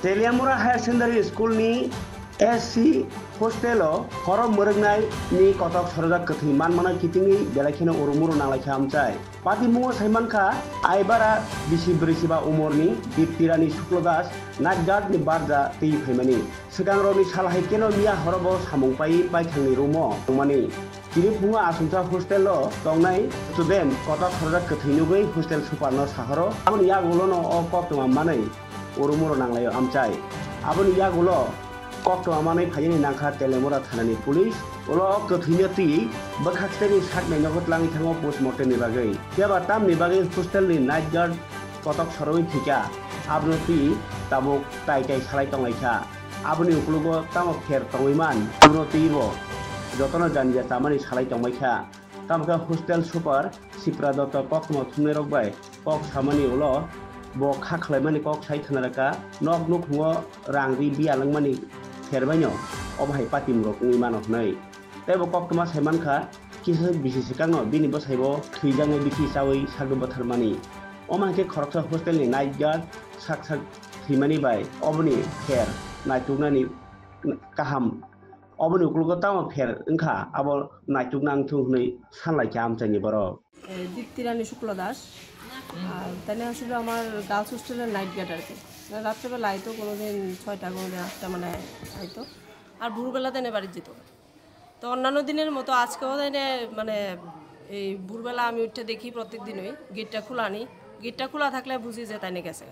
Teliamura higher secondary school नि SC hostel हरम मोरगनाय नि कटक सरजाक कथि मानमाना कितिंनि बेलाखेनो उरुमुरु नांलायखा आमचाय पातिमुङो साइमानखा आइबारा बिसि ब्रैसिबा उमरनि दीप्तिरानी शुक्लदास नाटगार्ड नि बारजा दै फैमानि सिगांरनि सालाहायकेनो मिया हरबो सामुंपाई बायखांनि रुमो मानि तिनि फुङा आसुमसा हस्टेल दंनाय स्टुडेन्ट कटक सरजाक कथिनुबै हस्टेल सुपारनो साहरो आबनि यागुलनो अ कक्टमा मानै उरुमुरु नांलायो आमचाय आबनि यागुलो कक्टमानै फायनि नांखा तेलेमुरा थानानि पुलिस उलो कथैनो ति बखाखतेनि साकनाय नगतलाङि थाङो पोस्टमर्टेमनि बागै जेबा तामनि बागै हस्टेलनि नाइट गार्ड कटक सरबै थिका आबनो ति ताबुक ताइकाय सालाय तंलायखा आबनि उकुलुगो तामो फेर तंगैमान उनो तिबो जतन जानजिया तामानि सालाय तंबायखा तामका हस्टेल सुपार सिप्रा दत्त कक्टमा थुमनै रकबाय कक सामानि उलो bo khaklaimani kok sai thanaraka nok nuk hungo rangri bialangmani ferbaino obhai patim rok ni manok nei tebo koktoma saimankha kisa bisi sikangno bini bo saibo thuijangai biki sawi sagdo batharmani omangke khoroksa hostel ni night guard sak thimani bai obni fer naituknani kaham obni ukulgo tamo fer engkha abo naituknang thungnei sanlaika amchani borok দীপ্তিরানী শুক্ল দাস আর তাই আসলে আমার girls হোস্টেলের night guard আর কি রাত্রেবেলা আইতো কোনোদিন 6টা কোনোদিন 8টা মানে আইতো আর ভোরবেলা তাই বাড়ি যেত তো অন্যান্য দিনের মতো আজকেও তাই মানে এই ভোরবেলা আমি উঠে দেখি প্রত্যেক দিনই গেটটা খোলা নি গেটটা খোলা থাকলে বুঝি যে তাই গেছে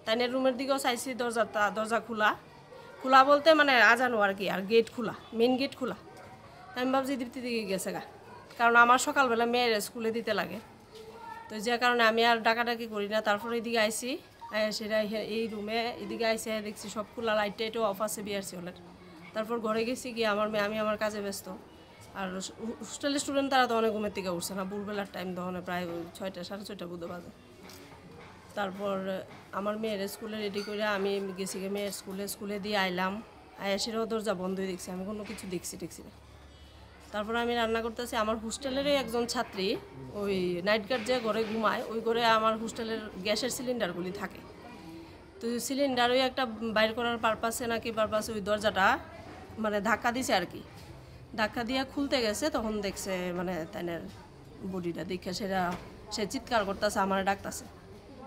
তাই রুমের দিকেও চাইছি দরজা খোলা বলতে মানে আজানো আর কি আর গেট খোলা মেন গেট খোলা আমি ভাবছি দীপ্তি দিকে গেছে গা কারণ আমার সকালবেলা মেয়ের স্কুলে দিতে লাগে তো যে কারণে আমি আর ডাকাডাকি করি না তারপরে এদিকে আইসি সেটা এই রুমে এদিকে আইসি দেখছি সব খোলা লাইট টাইটও অফ আছে বিআরসি হলের তারপর ঘরে গেছি গিয়ে আমি আমার কাজে ব্যস্ত আর হোস্টেলের স্টুডেন্ট তারা তো অনেক ঘুমের থেকে উঠছে না ভোরবেলার টাইম তখন প্রায় 6টা 6:30 বুধো বাজে তারপর আমার মেয়ের স্কুলে রেডি করে আমি গেছি গিয়ে মেয়ের স্কুলে দিয়ে আইলাম সেটাও দরজা বন্ধই দেখছি আমি কোনো কিছু দেখছি না তারপর আমি রান্না করতেছি আমার হোস্টেলেরই একজন ছাত্রী ওই নাইট গার্ড যে ঘরে ঘুমায় ওই ঘরে আমার হোস্টেলের গ্যাসের সিলিন্ডারগুলি থাকে তো সিলিন্ডার ওই একটা বাইর করার পারপাসে ওই দরজাটা মানে ধাক্কা দিছে আর কি ধাক্কা দিয়ে খুলতে গেছে তখন দেখছে মানে তাইনের বডিটা দেখে সে চিৎকার করতেছে আমার ডাকতেছে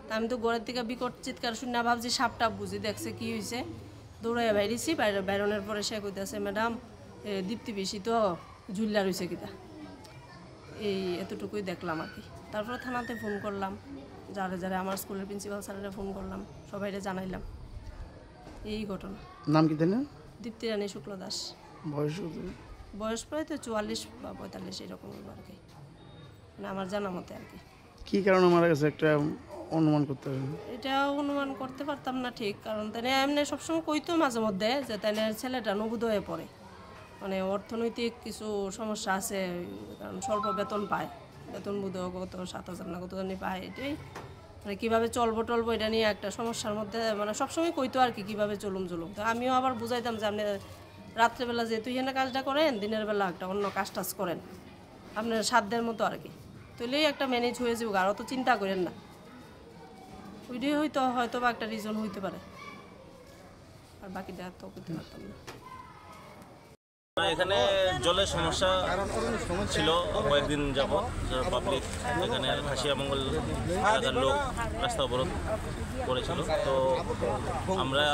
তা আমি তো ঘরের থেকে বিকট চিৎকার শুনে ভাবছি সাপটা বুঝি দেখছে কি হয়েছে দৌড়াইয়া বাইরেছি বাইরনের পরে সে কইতেছে ম্যাডাম দীপ্তি বেশি তো ঝুল্লা রয়েছে কিতা এই এতটুকুই দেখলাম আর কি তারপরে থানাতে ফোন করলাম যারা আমার স্কুলের প্রিন্সিপাল স্যারেরা ফোন করলাম সবাইরে জানাইলাম এই ঘটনা নাম কি দেন দীপ্তিরানী শুক্ল দাস বয়স প্রায় তো 44 বা 45 এরকম আর কি মানে আমার জানা মতে আর কি কারণে মারা গেছে একটা অনুমান করতে হবে এটা অনুমান করতে পারতাম না ঠিক কারণ তাই এমনি সবসময় কইতো মাঝে মধ্যে যে তাই ছেলেটা নবোদয়ে পড়ে মানে অর্থনৈতিক কিছু সমস্যা আছে কারণ স্বল্প বেতন পায় বেতন বোধহয় কত 7,000 না কত জানি পায় এটাই মানে কীভাবে চলবো এটা নিয়ে একটা সমস্যার মধ্যে মানে সবসময় কইতো আর কি কীভাবে চলুম তো আমিও আবার বুঝাইতাম যে আপনি রাত্রেবেলা যেহেতু এখানে কাজটা করেন দিনের বেলা একটা অন্য কাজ করেন আপনার সাধ্যের মতো আর কি তাহলেই একটা ম্যানেজ হয়ে যাবে আরও তো চিন্তা করেন না ওইটাই হয়তো বা একটা রিজন হইতে পারে আর বাকিটা তো করতে পারতাম না এখানে জলের সমস্যা ছিল কয়েকদিন যাবত পাবলিক এখানে খাসিয়ামঙ্গল এলাকার লোক রাস্তা অবরোধ করেছিল তো আমরা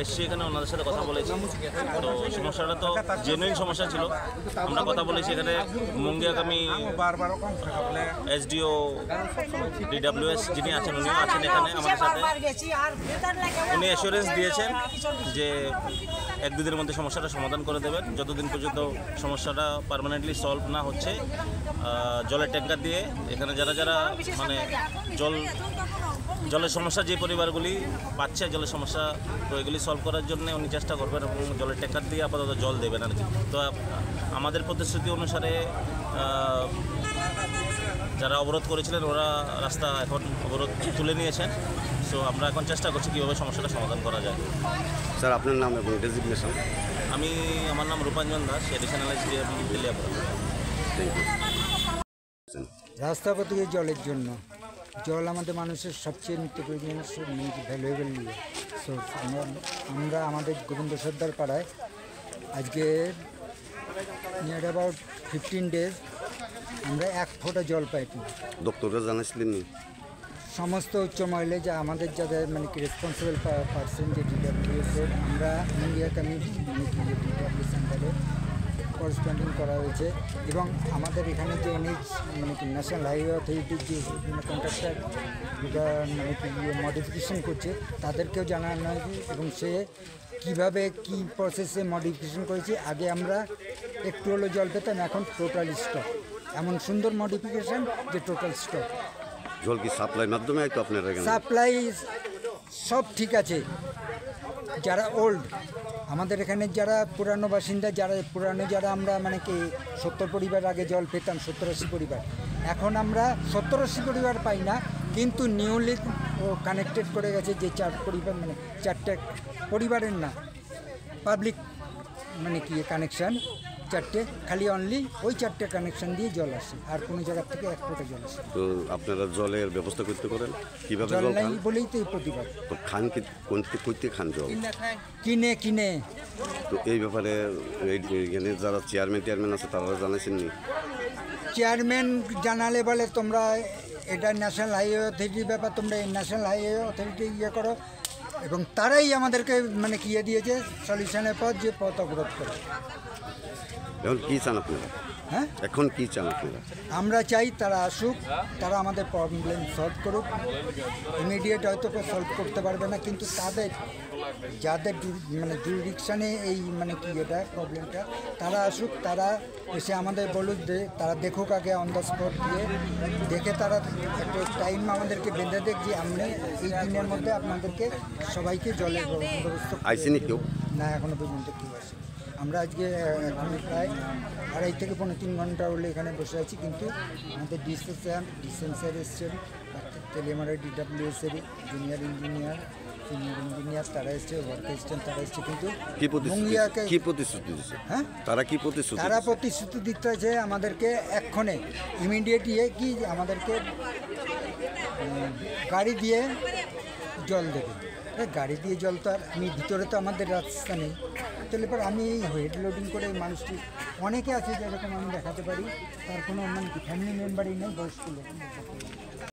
এসছি এখানে ওনাদের সাথে কথা বলেছি তো সমস্যাটা তো জেনুইন সমস্যা ছিল আমরা কথা বলেছি এখানে মুঙ্গিয়াগামী এসডিও ডিডব্লিউএস যিনি আছেন উনিও আছেন এখানে আমাদের সাথে উনি অ্যাসুরেন্স দিয়েছেন যে 1-2 দিনের মধ্যে সমস্যাটা সমাধান করে দেবেন যতদিন পর্যন্ত সমস্যাটা পার্মানেন্টলি সলভ না হচ্ছে জলের ট্যাঙ্কার দিয়ে এখানে যারা মানে জলের সমস্যা যে পরিবারগুলি পাচ্ছে জলের সমস্যা তো এগুলি সলভ করার জন্য উনি চেষ্টা করবেন এবং জলের ট্যাঙ্কার দিয়ে আপাতত জল দেবেন আর কি তো আমাদের প্রতিশ্রুতি অনুসারে যারা অবরোধ করেছিলেন ওরা রাস্তা এখন অবরোধ তুলে নিয়েছেন সো আমরা এখন চেষ্টা করছি কীভাবে সমস্যাটা সমাধান করা যায় স্যার আপনার নাম এবং ডেজিগনেশন আমার নাম রূপাঞ্জন দাস এডিশনাল এসডিএম তেলিয়াপুর রাস্তা প্রতি জলের জন্য জল আমাদের মানুষের সবচেয়ে নিত্য প্রয়োজনীয় ভ্যালুয়েবল সোর্স। আমরা আমাদের গোবিন্দ সর্দার পাড়ায় আজকে নিয়ার অ্যাবাউট 15 ডেজ আমরা 1 ফোঁটা জল পাইনি। ডক্টররা জানাইছিলেন নি? সমস্ত উচ্চ মহলে যা আমাদের যাদের মানে কি রেসপন্সিবল পার্সন যে ডিডাব্লিউএসের, আমরা ইন্ডিয়াকে আমি মানে কি ডিডাব্লিউ সেন্টারে করেসপন্ডিং করা হয়েছে এবং আমাদের এখানে যে এনএইচ মানে কি ন্যাশনাল হাইওয়ে অথরিটির যে কন্ট্রাক্টর যেটা মানে কি মডিফিকেশন করছে তাদেরকেও জানানো হয়েছে এবং সে কীভাবে কী প্রসেসে মডিফিকেশন করেছে। আগে আমরা একটু হলো জল পেতাম, এখন টোটাল স্টক, এমন সুন্দর মডিফিকেশন যে টোটাল স্টক। জল কি সাপ্লাই মাধ্যমে আইতো আপনারা এখানে? সাপ্লাই সব ঠিক আছে। যারা ওল্ড আমাদের এখানে যারা পুরানো বাসিন্দা, যারা আমরা মানে কি 70 পরিবার আগে জল পেতাম, 70-80 পরিবার, এখন আমরা 70-80 পরিবার পাই না, কিন্তু নিউলি ও কানেক্টেড করে গেছে যে 4 পরিবার মানে 4টে পরিবারের না, পাবলিক মানে কি কানেকশান 4টে, খালি অনলি ওই 4টে কানেকশন দিয়ে জল আসে, আর কোনো জায়গা থেকে 1 ফোঁটা জল আসে। তো আপনারা জলের ব্যবস্থা করতে করেন কিভাবে? জল জল নাই খান? বলেই তো এই প্রতিবাদ। তো খান কি কইতে খান জল? কিনে তো এই ব্যাপারে এখানে যারা চেয়ারম্যান আছে তারা জানাইছেন নি? চেয়ারম্যান জানালে বলে তোমরা এটা ন্যাশনাল হাইওয়ে অথরিটির ব্যাপার, তোমরা এই ন্যাশনাল হাইওয়ে অথরিটি করো, এবং তারাই আমাদেরকে মানে কি দিয়েছে সলিউশনের পথ, যে পথ অবরোধ করে। এখন কি চান আপনারা? হ্যাঁ, এখন কি চান আপনারা? আমরা চাই তারা আসুক, তারা আমাদের প্রবলেম সলভ করুক। ইমিডিয়েট হয়তো সলভ করতে পারবে না, কিন্তু যাদের মানে জুরিডিকশানে এই মানে কি এটা প্রবলেমটা, তারা আসুক, তারা এসে আমাদের বলুক, যে তারা দেখুক আগে অন দ্য স্পট দিয়ে দেখে, তারা একটা টাইম আমাদেরকে বেঁধে দেখ যে আমরা এই দিনের মধ্যে আপনাদেরকে সবাইকে জলের ব্যবস্থা আইসিনি কেউ? না, এখনো পর্যন্ত কেউ আসে। আমরা আজকে এখন প্রায় 2.5 থেকে 3 ঘন্টা হলে এখানে বসে আছি, কিন্তু আমাদের ডিসেন্সার এসছেন, তেলিয়ামারের ডিডাব্লিউএসের জুনিয়র ইঞ্জিনিয়ার, সিনিয়র ইঞ্জিনিয়ার, তারা এসছে, ওয়ার্ক এসছেন, তারা এসছে, কিন্তু কি প্রতিশ্রুতি দিচ্ছে? হ্যাঁ, তারা কি প্রতিশ্রুতি? তারা প্রতিশ্রুতি দিতে আছে আমাদেরকে এক্ষণে ইমিডিয়েট কি আমাদেরকে গাড়ি দিয়ে জল দেবে। গাড়ি দিয়ে জল তো আর আমি ভিতরে তো আমাদের রাস্তা নেই, তাহলে পর আমি এই হেড লোডিং করে মানুষটি অনেকে আছে যেরকম আমি দেখাতে পারি, তার কোনো মানে ফ্যামিলি মেম্বারই নেই, বয়স্ক লোক।